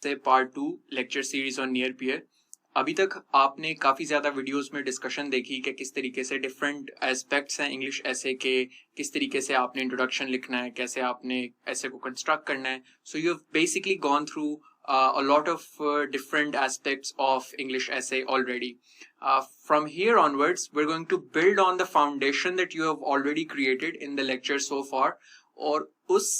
से part 2 lecture series on near peer. अभी तक आपने काफ़ी ज़्यादा वीडियोस में डिस्कशन देखी कि किस तरीके से डिफरेंट एस्पेक्ट्स हैं इंग्लिश ऐसे के, किस तरीके से आपने इंट्रोडक्शन लिखना है, कैसे आपने ऐसे को कंस्ट्रक्ट करना है। So you have basically gone through a lot of different aspects of English essay already. From here onwards, we're going to build on the foundation that you have already created in the lecture so far. और उस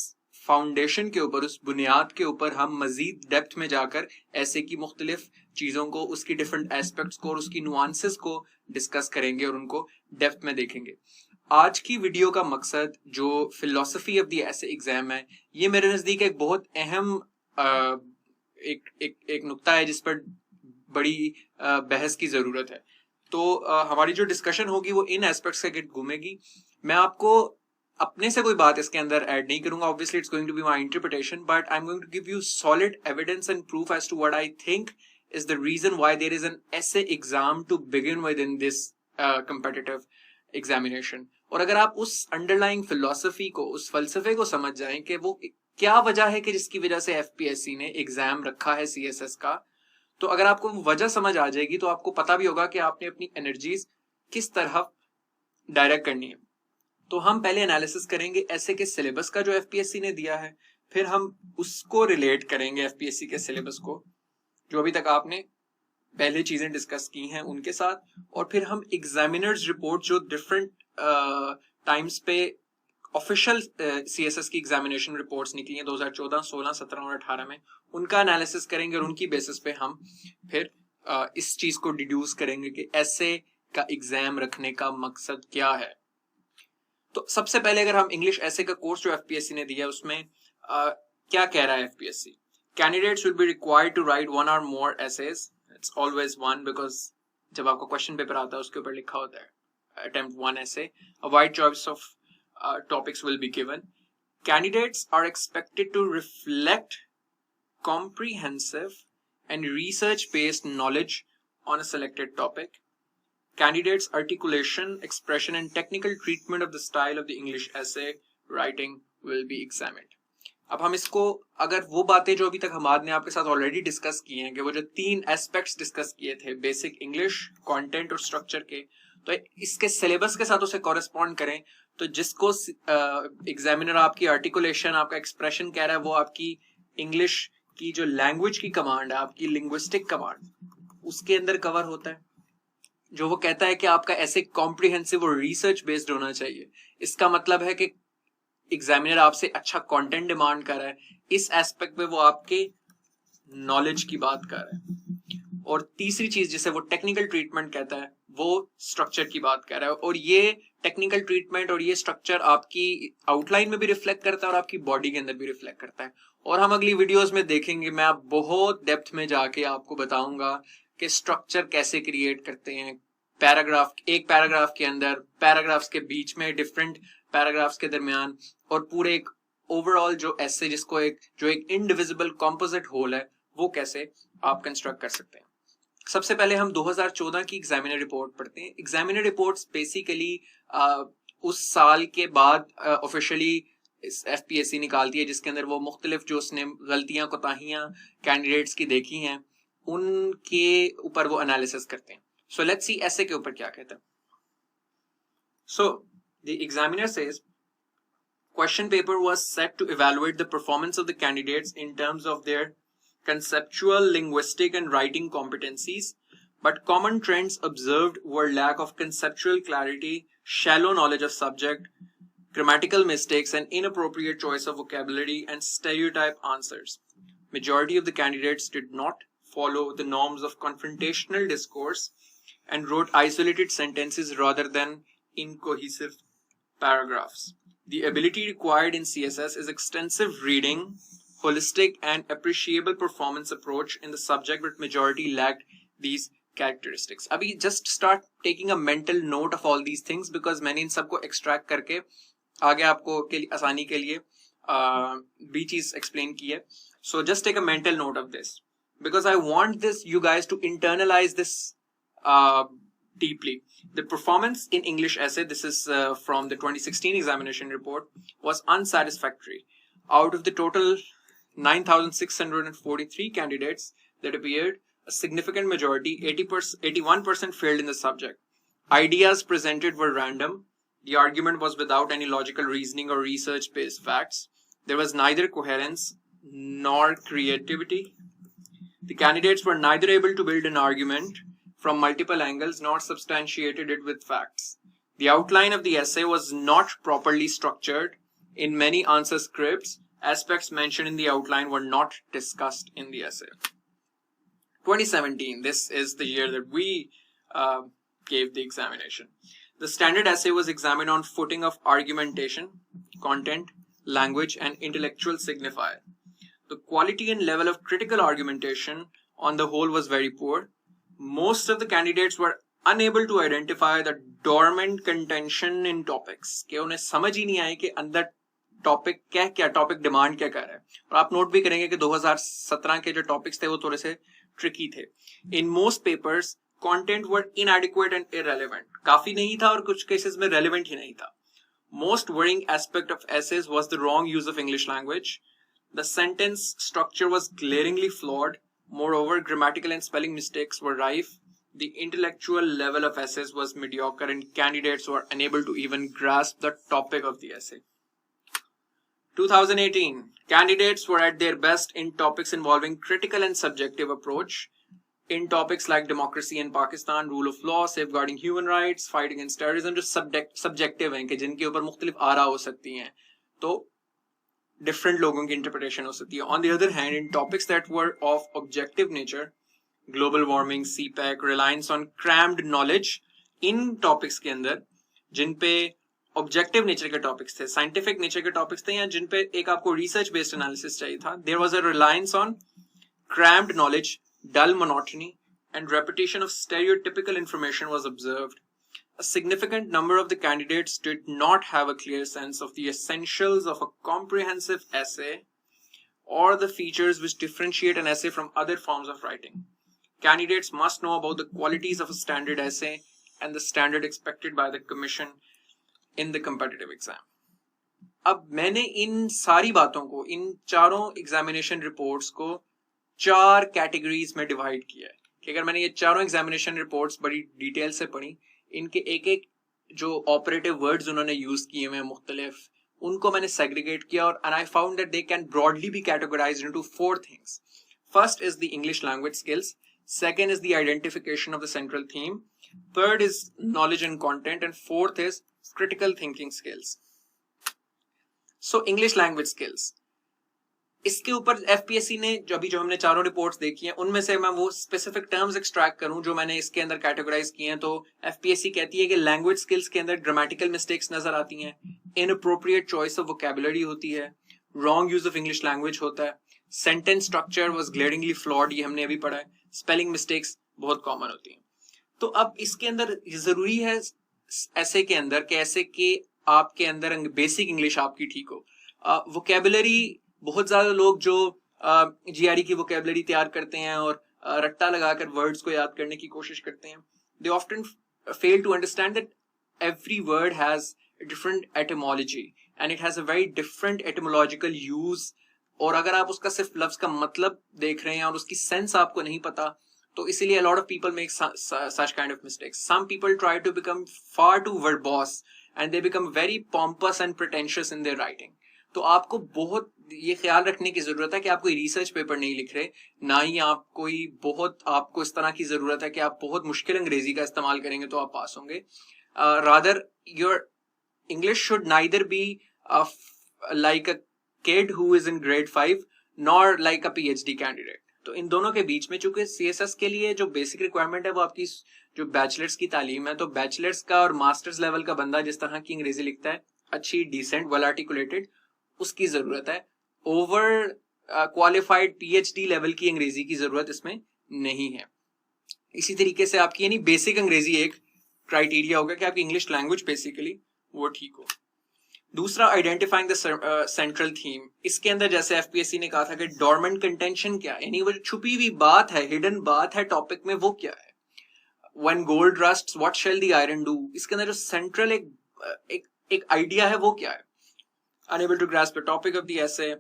foundation के ऊपर, उस बुनियाद के ऊपर हम मजीद depth में जाकर ऐसे की मुख्तलिफ चीज़ों को, उसकी डिफरेंट एस्पेक्ट्स को और उसकी नुआंसेस को डिस्कस करेंगे और उनको डेप्थ में देखेंगे। आज की वीडियो का मकसद जो फिलोसफी ऑफ द ऐसे एग्जाम है, ये मेरे नज़दीक एक बहुत अहम एक नुक्ता है जिस पर बड़ी बहस की ज़रूरत है। तो हमारी जो डिस्कशन होगी वो इन एस्पेक्ट्स के गिर्द घूमेगी। मैं आपको अपने से कोई बात इसके अंदर ऐड नहीं करूंगा, obviously it's going to be my interpretation, but I am going to give you solid evidence and proof as to what I think is the reason why there is an essay exam to begin with in this competitive examination. और अगर आप उस underlying philosophy को, उस फलसफे को समझ जाएं कि वो क्या वजह है कि जिसकी वजह से एफपीएससी ने एग्जाम रखा है सीएसएस का, तो अगर आपको वो वजह समझ आ जाएगी तो आपको पता भी होगा कि आपने अपनी एनर्जीज किस तरह डायरेक्ट करनी है। तो हम पहले एनालिसिस करेंगे ऐसे के सिलेबस का जो एफपीएससी ने दिया है, फिर हम उसको रिलेट करेंगे एफपीएससी के सिलेबस को जो अभी तक आपने पहले चीजें डिस्कस की हैं उनके साथ, और फिर हम एग्जामिनर्स रिपोर्ट जो डिफरेंट टाइम्स पे ऑफिशियल सीएसएस की एग्जामिनेशन रिपोर्ट्स निकली हैं 2014, 16, 17 और 18 में, उनका एनालिसिस करेंगे और उनकी बेसिस पे हम फिर इस चीज को डिड्यूस करेंगे कि ऐसे का एग्जाम रखने का मकसद क्या है। तो सबसे पहले अगर हम इंग्लिश ऐसे का कोर्स जो एफपीएससी ने दिया उसमें क्या कह रहा है FPSC? Candidates will be required to write one or more essays. It's always one because जब आपका क्वेश्चन पेपर आता है उसके ऊपर लिखा होता है attempt one essay. A wide choice of topics will be given. Candidates are expected to reflect comprehensive and research-based knowledge on a selected topic. Candidates' articulation, expression, and technical treatment of the style of the English essay writing will be examined. अब हम इसको, अगर वो बातें जो अभी तक हमाद ने आपके साथ ऑलरेडी डिस्कस की हैं कि वो जो 3 एस्पेक्ट्स डिस्कस किए थे बेसिक इंग्लिश, कंटेंट और स्ट्रक्चर के, तो इसके सिलेबस के साथ उसे कॉरेस्पॉन्ड करें, तो जिसको एग्जामिनर आपकी आर्टिकुलेशन, आपका एक्सप्रेशन कह रहा है, वो आपकी इंग्लिश की जो लैंग्वेज की कमांड है, आपकी लिंग्विस्टिक कमांड, उसके अंदर कवर होता है। जो वो कहता है कि आपका ऐसे कॉम्प्रिहेंसिव और रिसर्च बेस्ड होना चाहिए, इसका मतलब है कि एग्जामिनर आपसे अच्छा कंटेंट डिमांड कर रहा है, इस एस्पेक्ट पे वो आपके नॉलेज की बात कर रहा है। और तीसरी चीज जिसे वो टेक्निकल ट्रीटमेंट कहता है, वो स्ट्रक्चर की बात कर रहा है, और ये टेक्निकल ट्रीटमेंट और ये स्ट्रक्चर आपकी आउटलाइन में भी रिफ्लेक्ट करता है और आपकी बॉडी के अंदर भी रिफ्लेक्ट करता है। और हम अगली वीडियोस में देखेंगे, मैं आप बहुत डेप्थ में जाके आपको बताऊंगा कि स्ट्रक्चर कैसे क्रिएट करते हैं, पैराग्राफ, एक पैराग्राफ के अंदर, पैराग्राफ्स के बीच में, डिफरेंट पैराग्राफ्स के दरमियान, और पूरे एक ओवरऑल जो ऐसे जिसको जो एक इनडिविजिबल कॉम्पोजिट होल है, वो कैसे आप कंस्ट्रक्ट कर सकते हैं। सबसे पहले हम 2014 की एग्जामिनर रिपोर्ट पढ़ते हैं। एग्जामिनर रिपोर्ट्स बेसिकली उस साल के बाद ऑफिशियली एफपीएससी निकालती है, जिसके अंदर वो मुख्तलिफ जो उसने गलतियां, कोताहियां कैंडिडेट्स की देखी हैं उनके ऊपर वो एनालिसिस करते हैं। सो लेट्स सी ऐसे के ऊपर क्या कहता है। So the examiner says question paper was set to evaluate the performance of the candidates in terms of their conceptual, linguistic, and writing competencies, but common trends observed were lack of conceptual clarity, shallow knowledge of subject, grammatical mistakes, and inappropriate choice of vocabulary, and stereotype answers. Majority of the candidates did not follow the norms of confrontational discourse and wrote isolated sentences rather than incohesive paragraphs. The ability required in CSS is extensive reading, holistic and appreciable performance approach in the subject, but majority lacked these characteristics. अभी just start taking a mental note of all these things because मैंने इन सबको extract करके आगे आपको के लिए, आसानी के लिए भी चीज explain की है. So just take a mental note of this because I want this you guys to internalize this deeply. The performance in English essay, this is from the 2016 examination report, was unsatisfactory. Out of the total 9,643 candidates that appeared. A significant majority, 81% failed in the subject. Ideas presented were random. The argument was without any logical reasoning or research-based facts. There was neither coherence nor creativity. The candidates were neither able to build an argument from multiple angles nor substantiated it with facts. The outline of the essay was not properly structured. In many answer scripts, aspects mentioned in the outline were not discussed in the essay. 2017, this is the year that we gave the examination. The standard essay was examined on footing of argumentation, content, language, and intellectual signifier. The quality and level of critical argumentation on the whole was very poor. Most of the candidates were unable to identify the dormant contention in topics. कि उन्हें समझ ही नहीं आई कि अंदर topic क्या topic demand क्या कर रहा है. और आप नोट भी करेंगे कि 2017 के जो टॉपिक्स थे वो थोड़े से ट्रिकी थे. In most papers content were inadequate and irrelevant. काफी नहीं था और कुछ केसेस में रेलेवेंट ही नहीं था. Most worrying aspect of essays was the wrong use of English language. The sentence structure was glaringly flawed. Moreover, grammatical and spelling mistakes were rife. The intellectual level of essays was mediocre and candidates were unable to even grasp the topic of the essay. 2018. Candidates were at their best in topics involving critical and subjective approach. In topics like democracy in Pakistan, rule of law, safeguarding human rights, fight against terrorism, जो subjective हैं कि जिनके ऊपर मुख्तलिफ आरा हो सकती हैं, तो different लोगों की interpretation हो सकती है. On the other hand, in topics that were of objective nature, global warming, CPEC, reliance on crammed knowledge, in topics के अंदर जिन पे objective nature के topics थे, scientific nature के topics थे, या जिन पे एक आपको research based analysis चाहिए था, there was a reliance on crammed knowledge, dull monotony, and repetition of stereotypical information was observed. A significant number of the candidates did not have a clear sense of the essentials of a comprehensive essay or the features which differentiate an essay from other forms of writing. Candidates must know about the qualities of a standard essay and the standard expected by the commission in the competitive exam. अब मैंने इन सारी बातों को, इन चारों examination reports को 4 categories में divide किया है कि अगर मैंने ये चारों एग्जामिनेशन रिपोर्ट्स बड़ी डिटेल से पढ़ी, इनके एक एक जो ऑपरेटिव वर्ड्स उन्होंने यूज किए हुए मुख्तलिफ, उनको मैंने सेग्रीगेट किया और and I found that they can broadly be categorized into 4 things. First is the English language skills. Second is the identification of the central theme. Third is knowledge and content. And fourth is critical thinking skills. So English language skills. इसके ऊपर FPSC ने जो हमने चारों reports देखी हैं, उनमें से मैं वो स्पेसिफिक टर्म्स एक्सट्रैक्ट करूं जो मैंने इसके अंदर कैटेगराइज किए हैं. तो एफपीएससी कहती है कि लैंग्वेज स्किल्स के अंदर ग्रामेटिकल मिस्टेक्स नजर आती हैं, इनअप्रोप्रिएट चॉइस ऑफ वोकैबुलरी होती है, wrong use of English language होता है, सेंटेंस स्ट्रक्चर वाज ग्लेरिंगली फ्लॉड, ये हमने अभी पढ़ा है, स्पेलिंग मिस्टेक्स बहुत कॉमन होती हैं. तो अब इसके अंदर जरूरी है ऐसे के अंदर कि ऐसे के आपके अंदर बेसिक इंग्लिश आपकी ठीक हो. वोकैबुलरी बहुत ज्यादा लोग जो जीआरई की वोकैबुलरी तैयार करते हैं और रट्टा लगाकर वर्ड्स को याद करने की कोशिश करते हैं, they often fail to understand that every word has different etymology and it has a very different etymological use. और अगर आप उसका सिर्फ लफ्ज का मतलब देख रहे हैं और उसकी सेंस आपको नहीं पता, तो इसीलिए a lot of people make such kind of mistakes. Some people try to become far too verbose and they become very pompous and pretentious in their writing. तो आपको बहुत ये ख्याल रखने की जरूरत है कि आप कोई रिसर्च पेपर नहीं लिख रहे, ना ही आप कोई आपको इस तरह की जरूरत है कि आप बहुत मुश्किल अंग्रेजी का इस्तेमाल करेंगे तो आप पास होंगे. Rather your English should neither be like a kid who is in grade 5 nor like a PhD candidate. तो इन दोनों के बीच में, चूंकि CSS के लिए जो बेसिक रिक्वायरमेंट है वो आपकी जो बैचलर्स की तालीम है, तो बैचलर्स का और मास्टर्स लेवल का बंदा जिस तरह की अंग्रेजी लिखता है, अच्छी, डिसेंट, वेल आर्टिकुलेटेड, उसकी जरूरत है. ओवर क्वालिफाइड PhD लेवल की अंग्रेजी की जरूरत इसमें नहीं है. इसी तरीके से आपकी यानी बेसिक अंग्रेजी एक क्राइटेरिया होगा कि आपकी इंग्लिश लैंग्वेज बेसिकली वो ठीक हो. दूसरा, आइडेंटिफाइंग द सेंट्रल थीम. इसके अंदर जैसे एफपीएससी ने कहा था कि डॉर्मेंट कंटेंशन क्या है, यानी वो छुपी हुई बात है, हिडन बात है टॉपिक में, वो क्या है. When gold rusts what shall the iron do, इसके अंदर जो सेंट्रल एक आइडिया है वो क्या है. Unable to grasp the topic of the essay.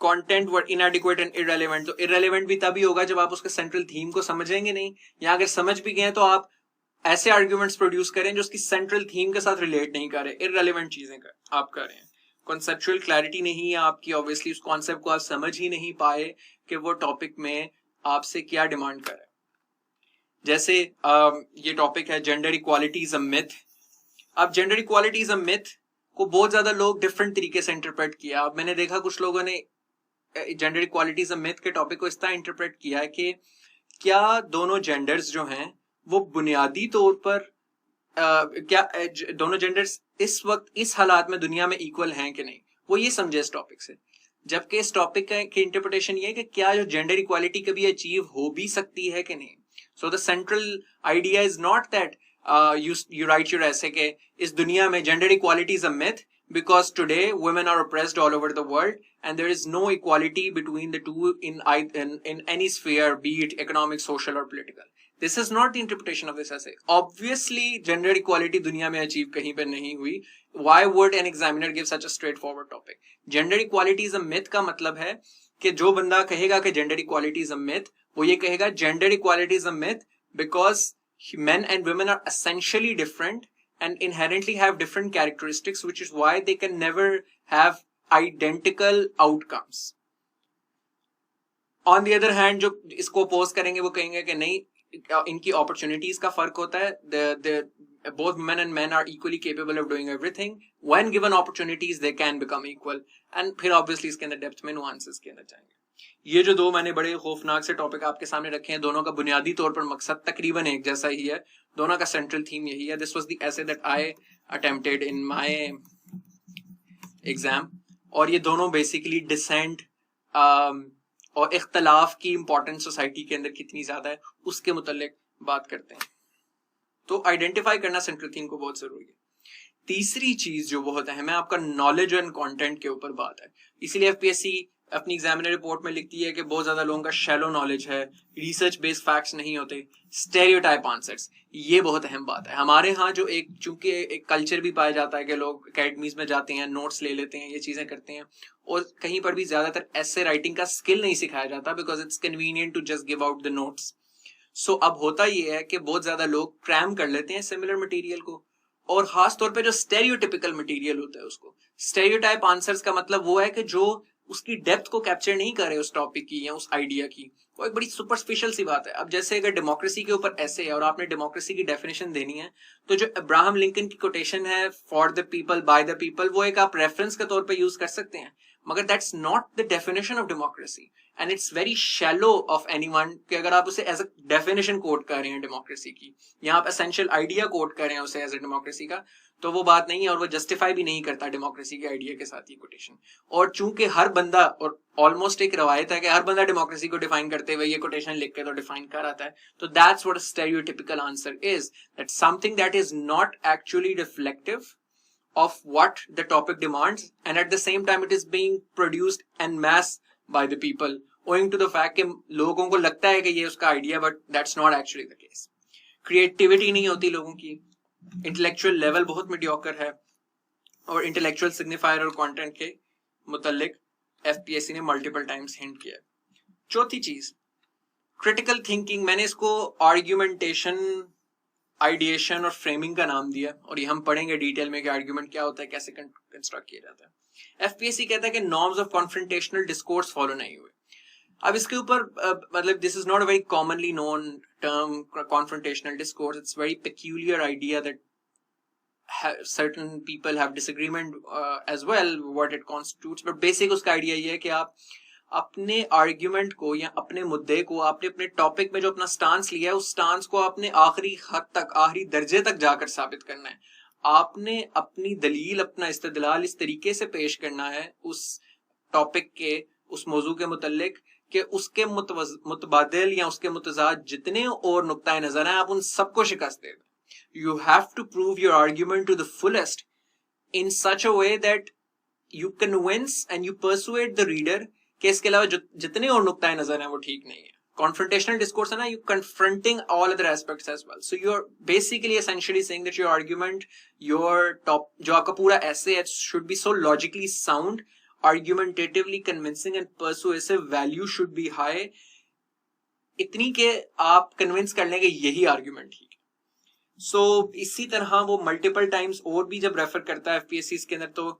Content were inadequate and irrelevant, तो इररेलेवेंट भी तभी होगा जब आप उसके सेंट्रल थीम को समझेंगे नहीं, या अगर समझ भी गए तो आप ऐसे आर्ग्यूमेंट्स प्रोड्यूस करें जो उसकी सेंट्रल थीम के साथ रिलेट नहीं कर रहे, इररेलेवेंट चीजें आप कर रहे हैं। कॉन्सेप्चुअल क्लैरिटी नहीं है आपकी, ऑब्वियसली उस कॉन्सेप्ट को आप समझ ही नहीं पाए कि वो टॉपिक में आपसे क्या डिमांड कर रहा है। जैसे ये टॉपिक है gender equality is a myth. अब gender equality is a myth को बहुत ज्यादा लोग डिफरेंट तरीके से इंटरप्रेट किया। अब मैंने देखा कुछ लोगों ने gender equality is a myth के टॉपिक को इस तरह इंटरप्रेट किया है कि क्या दोनों जेंडर्स जो हैं वो बुनियादी तौर पर क्या दोनों जेंडर्स इस वक्त इस हालात में दुनिया में इक्वल हैं कि नहीं, वो ये समझे इस टॉपिक से। जबकि इस टॉपिक की इंटरप्रिटेशन ये है कि क्या जो जेंडर इक्वालिटी कभी अचीव हो भी सकती है कि नहीं। So the central idea is not that you write your essay के इस दुनिया में gender equality is a myth because today women are oppressed all over the world and there is no equality between the two in any sphere, be it economic, social or political. This is not the interpretation of this essay. Obviously gender equality दुनिया में achieve कहीं पर नहीं हुई. Why would an examiner give such a straightforward topic? Gender equality is a myth का मतलब है कि जो बंदा कहेगा कि gender equality is a myth, वो ये कहेगा gender equality is a myth because men and women are essentially different and inherently have different characteristics, which is why they can never have identical outcomes. On the other hand, जो इसको oppose करेंगे वो कहेंगे कि नहीं, इनकी opportunities का फर्क होता है. Both women and men are equally capable of doing everything. When given opportunities, they can become equal. And फिर obviously इसके अंदर डेप्थ में nuances के अंदर जाएंगे. ये जो दो मैंने बड़े खौफनाक से टॉपिक आपके सामने रखे हैं, दोनों का बुनियादी तौर पर मकसद तकरीबन एक जैसा ही है, दोनों का सेंट्रल थीम यही है. This was the essay that I attempted in my exam. और ये दोनों बेसिकली डिसेंट और इख्तलाफ की इंपॉर्टेंस सोसाइटी के अंदर कितनी ज्यादा है उसके मुतालिक बात करते हैं. तो आइडेंटिफाई करना सेंट्रल थीम को बहुत जरूरी है. तीसरी चीज जो बहुत अहम है, आपका नॉलेज एंड कंटेंट के ऊपर बात है. इसीलिए एफपीएससी अपनी एग्जामिनर रिपोर्ट में लिखती है कि बहुत ज्यादा लोगों का शैलो नॉलेज है, रिसर्च बेस्ड फैक्ट्स नहीं होते, स्टेरियोटाइप आंसर्स. ये बहुत अहम बात है. हमारे यहाँ जो चूंकि एक कल्चर भी पाया जाता है कि लोग अकेडमीज में जाते हैं, नोट्स ले लेते हैं, ये चीजें करते हैं, और कहीं पर भी ज्यादातर ऐसे राइटिंग का स्किल नहीं सिखाया जाता because it's convenient to just give out the notes. So अब होता ये है कि बहुत ज्यादा लोग क्रैम कर लेते हैं सिमिलर मटेरियल को, और खास तौर पे जो स्टेरियोटिपिकल मटेरियल होता है उसको. स्टेरियोटाइप आंसर्स का मतलब वो है कि जो उसकी डेप्थ को कैप्चर नहीं कर रहे उस टॉपिक की या उस आइडिया की, वो एक बड़ी सुपरफिशियल सी बात है. अब जैसे अगर डेमोक्रेसी के ऊपर ऐसे है और आपने डेमोक्रेसी की डेफिनेशन देनी है, तो जो अब्राहम लिंकन की कोटेशन है for the people by the people, वो एक आप रेफरेंस के तौर पे यूज कर सकते हैं, मगर that's not the definition of democracy and it's very shallow of anyone कि अगर आप उसे एज अ डेफिनेशन कोट कर रहे हैं डेमोक्रेसी की, या आप एसेंशियल आइडिया कोट कर रहे हैं उसे एज अ डेमोक्रेसी का, तो वो बात नहीं है और वो जस्टिफाई भी नहीं करता डेमोक्रेसी के आइडिया के साथ ये कोटेशन. और चूंकि हर बंदा, और ऑलमोस्ट एक रवायत है कि हर बंदा डेमोक्रेसी को डिफाइन करते हुए ये कोटेशन लिख के तो डिफाइन कर आता है, तो that's what a stereotypical answer is, that something that is not actually reflective of what the topic demands, and at the same time it is being produced en masse by the people owing to the fact कि लोगों को लगता है कि ये उसका idea, but that's not actually the case. Creativity नहीं होती लोगों की, इंटेलेक्चुअल लेवल बहुत मीडियोकर है, और इंटेलेक्चुअल सिग्निफायर और कंटेंट के मुतालिक एफपीएससी ने मल्टीपल टाइम्स हिंट किया. चौथी चीज क्रिटिकल थिंकिंग. मैंने इसको आर्ग्यूमेंटेशन, आइडिएशन और फ्रेमिंग का नाम दिया, और ये हम पढ़ेंगे डिटेल में कि आर्ग्यूमेंट क्या होता है, कैसे कंस्ट्रक्ट किया जाता है. एफपीएससी कहता है कि norms of confrontational discourse follow नहीं हुए. अब इसके ऊपर मतलब this is not a very commonly known term confrontational discourse. It's very peculiar idea that certain people have disagreement as well what it constitutes, but basic उसका idea ये है कि आप अपने आर्ग्यूमेंट को या अपने मुद्दे को, आपने अपने टॉपिक में जो अपना स्टांस लिया है उस स्टांस को आपने आखिरी हद तक, आखिरी दर्जे तक जाकर साबित करना है. आपने अपनी दलील, अपना इस्तदलाल इस तरीके से पेश करना है उस टॉपिक के, उस मौजू के मुतल्लिक कि उसके मुतबादिल या उसके मुतजाद जितने और नुक्ता नजर हैं आप उन सबको शिकस्त दे दें. You have to prove your argument to the fullest in such a way that you convince and you persuade the reader कि इसके अलावा जितने और नुक्ताए नजर हैं वो ठीक नहीं है. Confrontational discourse है ना, you confronting all other aspects as well. So you're basically essentially saying that your argument, your top, जो आपका पूरा essay है should be so logically sound argumentatively convincing and persuasive value should be high, इतनी के आप convince कर लेंगे यही आर्ग्यूमेंट ठीक है। सो इसी तरह वो मल्टीपल टाइम्स और भी जब रेफर करता है एफपीएससी के अंदर तो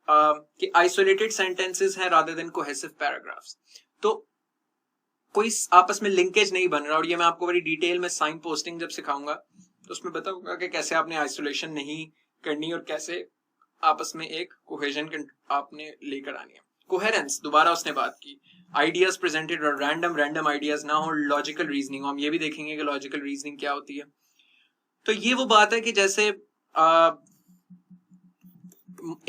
कि आइसोलेटेड सेंटेंसेस हैं रादर देन कोहेसिव पैराग्राफ्स, तो कोई आपस में लिंकेज नहीं बन रहा। और ये मैं आपको बड़ी डिटेल में साइन पोस्टिंग जब सिखाऊंगा तो उसमें बताऊंगा कि कैसे आपने आइसोलेशन नहीं करनी और कैसे आपस में एक कोहेजन आपने लेकर आनी है। कोहेरेंस, दोबारा उसने बात की, आइडियाज प्रेजेंटेड और रैंडम आइडियाज ना हो, लॉजिकल रीजनिंग, हम ये भी देखेंगे कि लॉजिकल रीजनिंग क्या होती है। तो ये वो बात है कि जैसे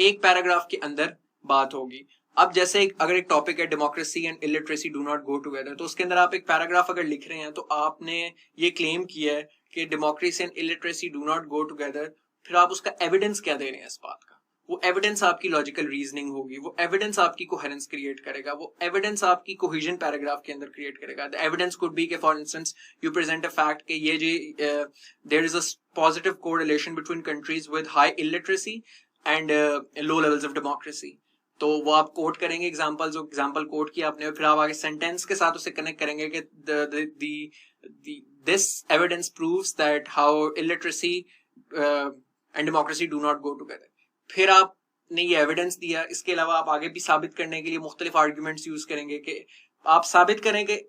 एक पैराग्राफ के अंदर बात होगी, अब जैसे अगर एक टॉपिक है democracy and illiteracy do not go together, तो उसके अंदर आप एक पैराग्राफ अगर लिख रहे हैं तो आपने ये क्लेम किया है कि democracy and illiteracy do not go together, फिर आप उसका एविडेंस क्या दे रहे हैं इस बात का, वो एविडेंस आपकी लॉजिकल रीजनिंग होगी, वो एविडेंस आपकी कोहेरेंस क्रिएट करेगा, वो एविडेंस आपकी कोहेजन पैराग्राफ के अंदर क्रिएट करेगा। द एविडेंस कुड बी के for instance you present a fact कि ये जी there is a positive correlation between countries with high illiteracy and low levels of democracy, तो वो आप कोट करेंगे एग्जांपल्स, एग्जांपल कोट किया आपने, फिर आप आगे सेंटेंस के साथ उसे कनेक्ट करेंगे कि this evidence proves that how illiteracy and democracy do not go together. फिर आपने ये एविडेंस दिया, इसके अलावा आप आगे भी साबित करने के लिए मुख्तलिफ आर्ग्यूमेंट्स यूज करेंगे कि आप साबित करें कि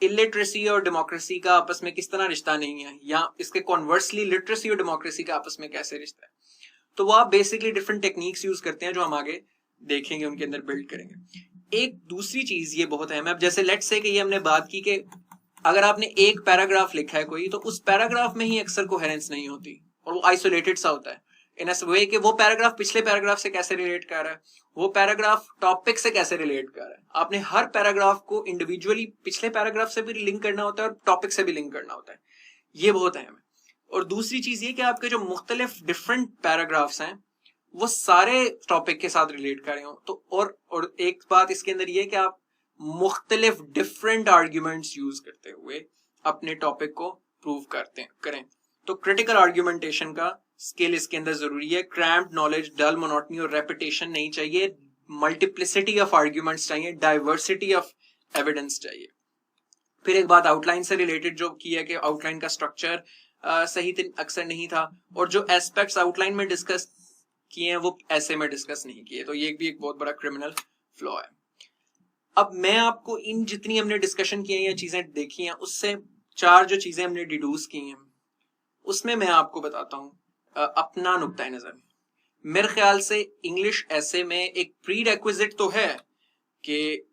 इलिटरेसी और डेमोक्रेसी का आपस में किस तरह रिश्ता नहीं है, या इसके कॉन्वर्सली लिटरेसी और डेमोक्रेसी का आपस में कैसे रिश्ता है। तो वो आप बेसिकली डिफरेंट टेक्निक्स यूज करते हैं जो हम आगे देखेंगे, उनके अंदर बिल्ड करेंगे। एक दूसरी चीज ये बहुत अहम है, अब जैसे लेट्स से कि ये हमने बात की कि अगर आपने एक पैराग्राफ लिखा है कोई, तो उस पैराग्राफ में ही अक्सर कोहेरेंस नहीं होती और वो आइसोलेटेड सा होता है इन अ वे कि वो पैराग्राफ पिछले पैराग्राफ से कैसे रिलेट कर रहा है, वो पैराग्राफ टॉपिक से कैसे रिलेट कर रहा है। आपने हर पैराग्राफ को इंडिविजुअली पिछले पैराग्राफ से भी लिंक करना होता है और टॉपिक से भी लिंक करना होता है, ये बहुत अहम है। और दूसरी चीज ये कि आपके जो मुख्तलिफ डिफरेंट पैराग्राफ्स हैं वो सारे टॉपिक के साथ रिलेट कर रहे हो, तो और एक बात इसके अंदर ये कि आप मुख्तलिफ डिफरेंट आर्ग्यूमेंट्स यूज करते हुए अपने टॉपिक को प्रूव करें। तो क्रिटिकल आर्ग्यूमेंटेशन का स्किल इसके अंदर जरूरी है। क्रैम्प्ड नॉलेज, डल मोनोटनी और रेपिटेशन नहीं चाहिए, मल्टीप्लिसिटी ऑफ आर्ग्यूमेंट्स चाहिए, डाइवर्सिटी ऑफ एविडेंस चाहिए। फिर एक बात आउटलाइन से रिलेटेड जो की है कि आउटलाइन का स्ट्रक्चर सही अक्सर नहीं था, और जो एस्पेक्ट्स आउटलाइन में डिस्कस किए हैं वो ऐसे में डिस्कस नहीं किए, तो ये भी एक बहुत बड़ा क्रिमिनल फ्लॉ है। अब मैं आपको इन जितनी हमने डिस्कशन किए या चीजें देखी हैं उससे चार जो चीजें हमने डिड्यूस की हैं उसमें मैं आपको बताता हूं अपना नुक्ता नजर। मेरे ख्याल से इंग्लिश ऐसे में एक प्री रेक्विजिट तो है कि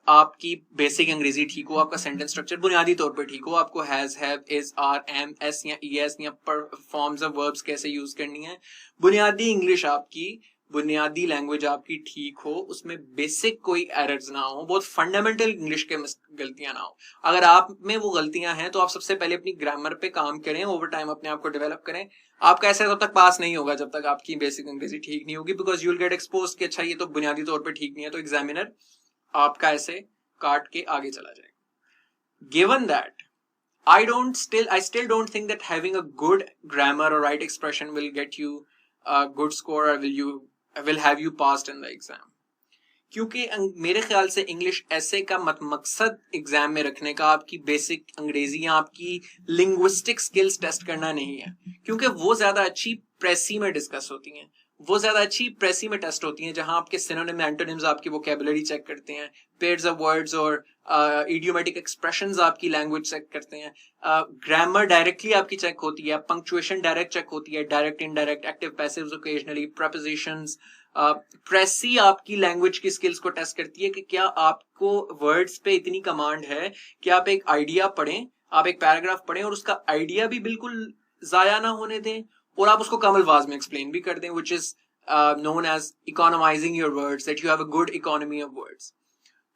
आपकी बेसिक अंग्रेजी ठीक हो, आपका सेंटेंस स्ट्रक्चर बुनियादी तौर पर ठीक हो, आपको has, have, is, are, am, S या ईएस या फॉर्म्स ऑफ वर्ब्स कैसे यूज करनी है, बुनियादी इंग्लिश आपकी, बुनियादी लैंग्वेज आपकी ठीक हो, उसमें बेसिक कोई एरर्स ना हो, बहुत फंडामेंटल इंग्लिश के गलतियां ना हो। अगर आप में वो गलतियां हैं तो आप सबसे पहले अपनी ग्रामर पे काम करें, ओवर टाइम अपने आप को डेवलप करें। आपका ऐसा तब तक पास नहीं होगा जब तक आपकी बेसिक अंग्रेजी ठीक नहीं होगी, because you will get expose कि अच्छा ये तो बुनियादी तौर पर ठीक नहीं है, तो एग्जामिनर आपका ऐसे काट के आगे चला जाएगा। Given that I still don't think that having a good grammar or right expression will get you a good score or will have you passed in the exam. क्योंकि मेरे ख्याल से इंग्लिश ऐसे का मकसद एग्जाम में रखने का आपकी बेसिक अंग्रेजी या आपकी लिंग्विस्टिक स्किल्स टेस्ट करना नहीं है, क्योंकि वो ज्यादा अच्छी प्रेसी में डिस्कस होती हैं, वो ज्यादा अच्छी प्रेसी में टेस्ट होती हैं, जहां आपके सिनोनिम एंटोनिम्स आपकी वोकैबुलरी चेक करते हैं, पेयर्स ऑफ वर्ड्स और इडियोमेटिक एक्सप्रेशंस आपकी लैंग्वेज चेक करते हैं, ग्रामर डायरेक्टली आपकी चेक होती है, पंक्चुएशन डायरेक्ट चेक होती है, direct indirect, active passives occasionally, prepositions, precis आपकी लैंग्वेज की स्किल्स को टेस्ट करती है कि क्या आपको वर्ड्स पे इतनी कमांड है कि आप एक आइडिया पढ़ें, आप एक पैराग्राफ पढ़ें और उसका आइडिया भी बिल्कुल जाया ना होने दें और आप उसको कम अल्फाज में एक्सप्लेन भी कर दें, which is known as economizing your words, that you have a good economy of words.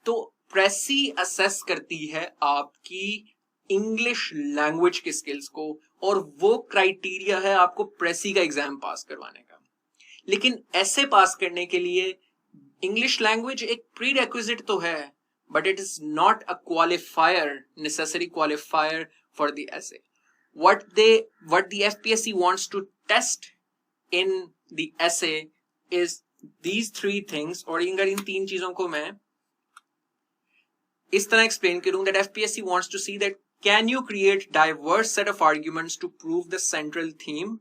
तो प्रेसी असेस करती है आपकी इंग्लिश लैंग्वेज की स्किल्स को, और वो क्राइटेरिया है आपको प्रेसी का एग्जाम पास करवाने का। लेकिन ऐसे पास करने के लिए इंग्लिश लैंग्वेज एक प्री रेक्विजिट तो है, but it is not a qualifier, necessary qualifier for the essay. What the FPSC wants to test in the essay is these three things, और अगर इन तीन चीजों को मैं इस तरह एक्सप्लेन करूं that FPSC wants to see that can you create diverse set of arguments to prove the central theme,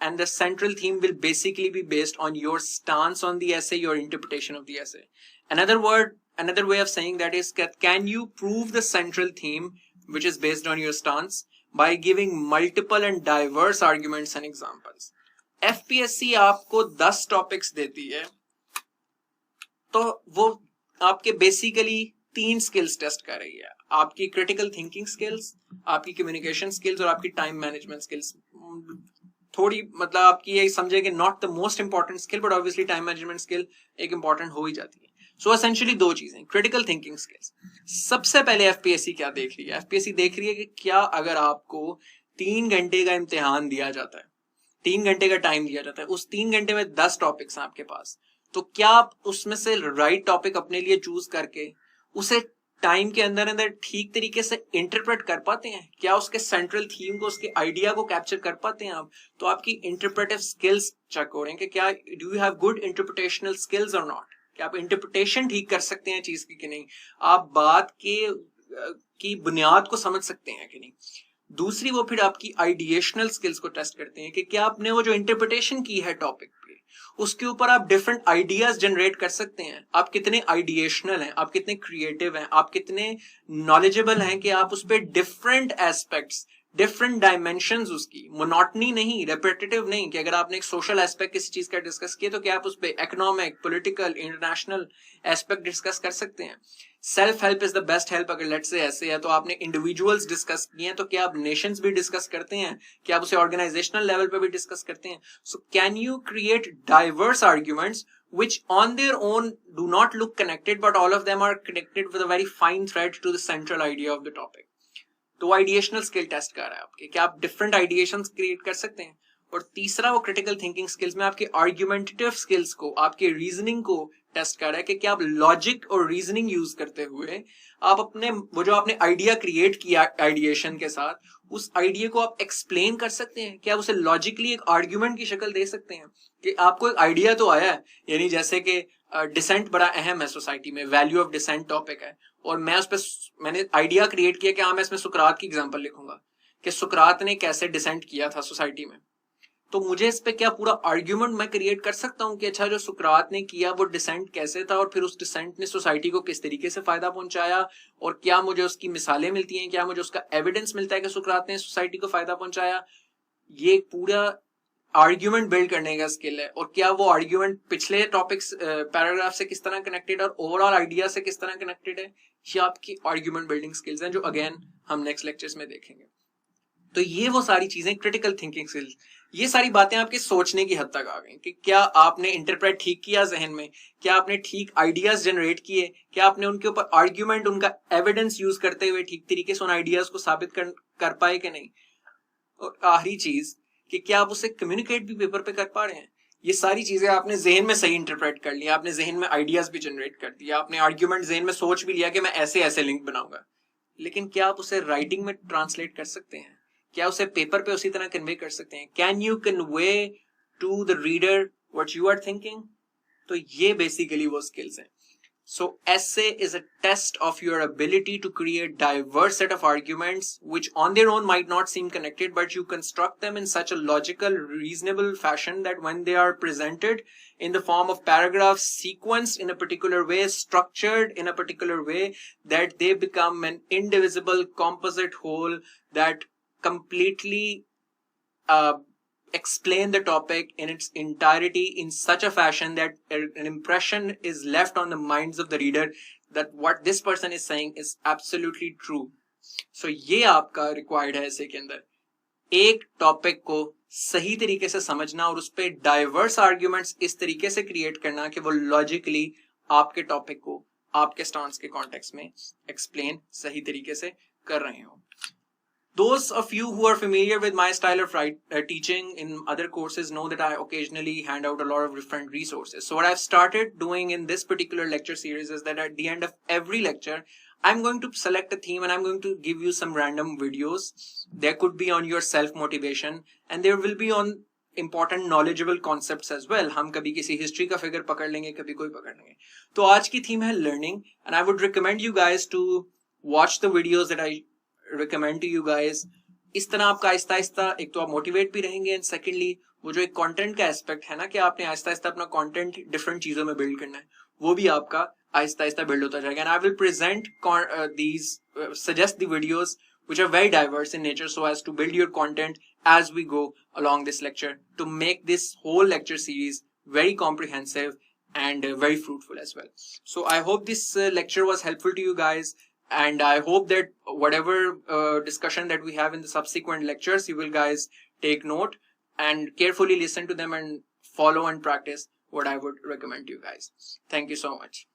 and the central theme will basically be based on your stance on the essay, your interpretation of the essay. Another way of saying that is that can you prove the central theme which is based on your stance by giving multiple and diverse arguments and examples. FPSC आपको 10 topics देती है तो वो आपके basically 3 skills test कर रही है, आपकी क्रिटिकल थिंकिंग स्किल्स, आपकी कम्युनिकेशन स्किल्स और आपकी टाइम मैनेजमेंट स्किल्स. थोड़ी मतलब आपकी ये समझे कि not the most important skill but obviously time management skill एक इंपॉर्टेंट हो ही जाती है. सो एसेंशियली 2 चीजें, क्रिटिकल थिंकिंग स्किल्स. सबसे पहले एफपीएससी क्या देख रही है? एफपीएससी देख रही है कि क्या अगर आपको 3 घंटे का इम्तिहान दिया जाता है, 3 घंटे का टाइम दिया जाता है, उस 3 घंटे में 10 टॉपिक्स हैं आपके पास, तो क्या आप उसमें से राइट टॉपिक अपने लिए चूज करके उसे टाइम के अंदर अंदर ठीक तरीके से इंटरप्रेट कर पाते हैं? क्या उसके सेंट्रल थीम को, उसके आइडिया को कैप्चर कर पाते हैं आप? तो आपकी इंटरप्रेटिव स्किल्स चेक हो रहे हैं कि क्या do you have good interpretational skills और नॉट, क्या आप इंटरप्रिटेशन ठीक कर सकते हैं चीज की कि नहीं, आप बात की बुनियाद को समझ सकते हैं कि नहीं. दूसरी वो फिर आपकी आइडिएशनल स्किल्स को टेस्ट करते हैं कि क्या आपने वो जो इंटरप्रिटेशन की है टॉपिक पे, उसके ऊपर आप डिफरेंट आइडियाज जनरेट कर सकते हैं. आप कितने आइडिएशनल हैं, आप कितने क्रिएटिव हैं, आप कितने नॉलेजेबल हैं कि आप उस पर डिफरेंट एस्पेक्ट्स, डिफरेंट डायमेंशंस, उसकी मोनोटनी नहीं, रेपिटेटिव नहीं, कि अगर आपने एक सोशल एस्पेक्ट किसी चीज का डिस्कस किया तो क्या आप उस पर economic, political, international aspect discuss कर सकते हैं. Self help is the best help. अगर लेट्स से ऐसे है तो आपने इंडिविजुअल्स डिस्कस किए हैं, तो क्या आप नेशंस भी डिस्कस करते हैं, क्या आप उसे ऑर्गेनाइजेशनल लेवल पे भी डिस्कस करते हैं. So can you create diverse arguments which on their own do not look connected but all of them are connected with a very fine thread to the central idea of the topic. तो आइडिएशनल skill test कर रहा है आपके, क्या आप different आइडिएशंस create कर सकते हैं. और तीसरा वो क्रिटिकल थिंकिंग स्किल्स में आपके आर्ग्यूमेंटेटिव स्किल्स को, आपके रीजनिंग को टेस्ट कर रहा है कि क्या आप लॉजिक और रीजनिंग यूज करते हुए आप अपने वो जो आपने आइडिया क्रिएट किया आइडिएशन के साथ, उस आइडिया को आप एक्सप्लेन कर सकते हैं, क्या आप उसे लॉजिकली एक आर्ग्यूमेंट की शक्ल दे सकते हैं. कि आपको एक आइडिया तो आया है, यानी जैसे कि डिसेंट बड़ा अहम है सोसाइटी में, वैल्यू ऑफ डिसेंट टॉपिक है, और मैं उस पर मैंने आइडिया क्रिएट किया कि हाँ मैं इसमें सुकरात की एग्जांपल लिखूंगा कि सुकरात ने कैसे डिसेंट किया था सोसाइटी में. तो मुझे इस पे क्या पूरा आर्ग्यूमेंट मैं क्रिएट कर सकता हूँ कि अच्छा जो सुकरात ने किया वो डिसेंट कैसे था और फिर उस डिसेंट ने सोसाइटी को किस तरीके से फायदा पहुंचाया, और क्या मुझे उसकी मिसालें मिलती हैं, क्या मुझे उसका एविडेंस मिलता है कि सुकरात ने सोसाइटी को फायदा पहुंचाया. ये पूरा आर्ग्यूमेंट बिल्ड करने का स्किल है. और क्या वो आर्ग्यूमेंट पिछले टॉपिक्स पैराग्राफ से किस तरह कनेक्टेड और ओवरऑल आइडिया से किस तरह कनेक्टेड है, ये आपकी आर्ग्यूमेंट बिल्डिंग स्किल्स हैं जो अगेन हम नेक्स्ट लेक्चर्स में देखेंगे. तो ये वो सारी चीजें क्रिटिकल थिंकिंग स्किल्स, ये सारी बातें आपके सोचने की हद तक आ गई कि क्या आपने इंटरप्रेट ठीक किया जहन में, क्या आपने ठीक आइडियाज जनरेट किए, क्या आपने उनके ऊपर आर्ग्यूमेंट, उनका एविडेंस यूज करते हुए ठीक तरीके से उन आइडियाज को साबित कर पाए कि नहीं. और आखिरी चीज कि क्या आप उसे कम्युनिकेट भी पेपर पे कर पा रहे हैं. ये सारी चीजें आपने जहन में सही इंटरप्रेट कर लिया, आपने जहन में आइडियाज भी जनरेट कर दिया, आपने आर्ग्यूमेंट जहन में सोच भी लिया कि मैं ऐसे ऐसे लिंक बनाऊंगा, लेकिन क्या आप उसे राइटिंग में ट्रांसलेट कर सकते हैं, क्या उसे पेपर पे उसी तरह कन्वे कर सकते हैं. Can you convey to the reader what you are thinking. तो ये बेसिकली वो स्किल्स हैं. So essay is a test of your ability to create diverse set of arguments which on their own might not seem connected, but you construct them in such a logical, reasonable fashion that when they are presented in the form of paragraphs, sequenced in a particular way, structured in a particular way, that they become an indivisible composite whole that completely explain the topic in its entirety in such a fashion that an impression is left on the minds of the reader that what this person is saying is absolutely true. So ये आपका required है ऐसे के अंदर, एक topic को सही तरीके से समझना और उस पे डाइवर्स आर्ग्यूमेंट्स इस तरीके से क्रिएट करना कि वो लॉजिकली आपके टॉपिक को आपके स्टांस के कॉन्टेक्स्ट में एक्सप्लेन सही तरीके से कर रहे हो. Those of you who are familiar with my style of teaching in other courses know that I occasionally hand out a lot of different resources. So what I've started doing in this particular lecture series is that at the end of every lecture, I'm going to select a theme and I'm going to give you some random videos. There could be on your self-motivation and there will be on important knowledgeable concepts as well. हम कभी किसी history का figure पकड़ लेंगे, कभी कोई पकड़ लेंगे. तो आज की थीम है learning, and I would recommend you guys to watch the videos that I recommend to you guys. इस तरह आपका आहिस्ता आहिस्ता एक तो आप मोटिवेट भी रहेंगे, एंड सेकेंडली वो जो एक कंटेंट का एस्पेक्ट है ना कि आपने आहिस्ता आहिस्ता अपना कंटेंट डिफरेंट चीजों में बिल्ड करना है, वो भी आपका आहिस्ता आहिस्ता बिल्ड होता जाएगा. And I will present these suggest the videos which are very diverse in nature so as to build your content as we go along this lecture to make this whole lecture series very comprehensive and very fruitful as well. So I hope this lecture was helpful to you guys, and I hope that whatever discussion that we have in the subsequent lectures, you will guys take note and carefully listen to them and follow and practice what I would recommend to you guys. Thank you so much.